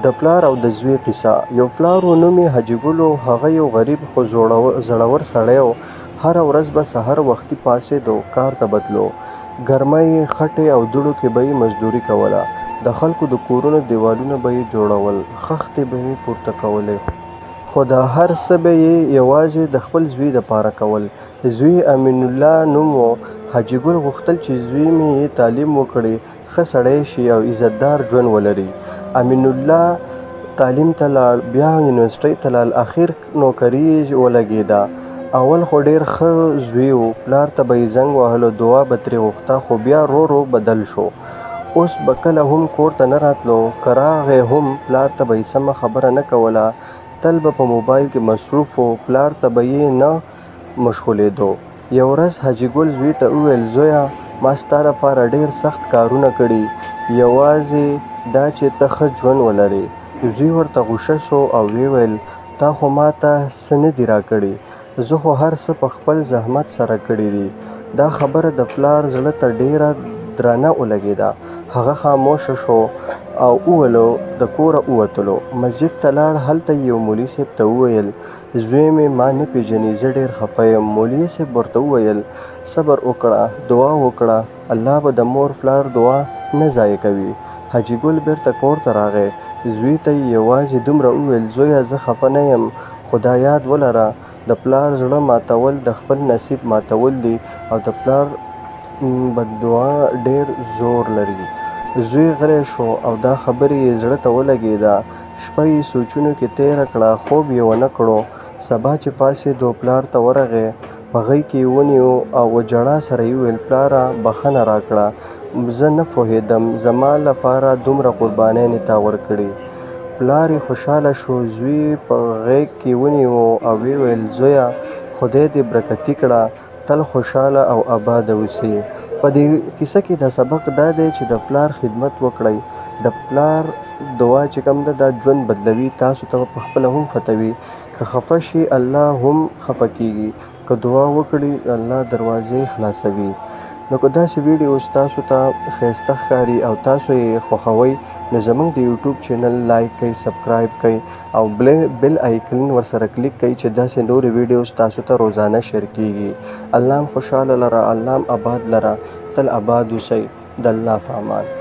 د پلار او د زوی قصه. یو پلار و نوم یې حاجي ګل و. هغه یو غریب خو زړور سړی و. هره ورځ به سحر وختي پاڅېد او کار ته به تلو. ګرمۍ، خټې او دوړو کې به یې مزدوري کوله. د خلکو د کورونو دیوالونه به یې جوړول، خښتې به یې پورته کولې. خو دا هر څه به یې یوازې د خپل زوی دپاره کول. زوی یې امین الله نوم و. حاجي ګل غوښتل چې زوی مې یې تعلیم وکړي، ښه سړی شي او عزتدار ژوند ولري. امین الله تعلیم ته لاړ، بیا یونیورسټۍ ته لاړ، اخر نوکري یې ولګېده. اول خو ډېر ښه زوی و. پلار ته به یې زنګ وهلو، دعا به ترې غوښته، خو بیا رو بدل شو. اوس به کله هم کور ته نه راتلو. که راغی هم پلار ته به یې سمه خبره نه کوله. تل به په موبایل کې مصروف و. پلار ته به یې نه مشغولېدو. یو ورځ حاجي ګل زوی ته وویل: زویه، ما ستا لپاره ډېر سخت کارونه کړي، یوازې دا چې ته ښه ژوند ولرې. زوی ورته غوسه شو او ویل: تا خو ما ته څه نه دي راکړي، زه خو هر څه په خپل زحمت سره کړي دي. دا خبره د پلار زړه ته ډېره درنه ولګېده. هغه خاموشه شو او د کوره ووتلو. مسجد ته لاړ. هلته یې یو مولوي صاحب ته وویل: زوی مې ما نه پېژني، زه ډېر خفه یم. مولوي صاحب ورته وویل: صبر وکړه، دعا وکړه، الله به د مور پلار دعا نه ضایع کوي. حاجي ګل بېرته کور ته راغی. زوی ته یې یوازې دومره وویل: زویه، زه خفه نه یم، خو دا یاد ولره، د پلار زړه ماتول د خپل نصیب ماتول دي او د پلار بددعا ډېر زور لري. زوی غلی شو او دا خبرې یې زړه ته ولګېده. شپه یې سوچونو کې تېره کړه، خوب یې ونه کړو. سبا چې پاڅېدو، پلار ته ورغی، په غېږ کې یې ونیو او په ژړا سره یې وویل: پلاره، بښنه راکړه، زه نه پوهېدم، زما لپاره دومره قربانۍ مې تا ورکړې. پلار یې خوشحاله شو. زوی یې په غېږ کې ونیو او ویل: زویه، خدای دې برکتي کړه، تل خوشحاله او اباده اوسې. په دې کیسه کې دا سبق دا دی چې د پلار خدمت وکړئ. د پلار دعا چې کوم ده، دا ژوند بدلوي، تاسو ته په خپله هم فتوي. که خفه شي، الله هم خفه کېږي. که دعا وکړي، الله دروازې خلاصوي. نو که داسې ویډیوز تاسو ته ښایسته ښکاري او تاسو یې خوښوئ، نو زموږ د یوټیوب چینل لایک کړئ، سبسکرایب کړئ او بیل آیکن ورسره کلیک کړئ چې داسې نورې ویډیوز تاسو ته روزانه شیر کیږي. الله هم خوشحاله لره، الله هم آباد لره، تل آباد اوسئ. د الله په امان.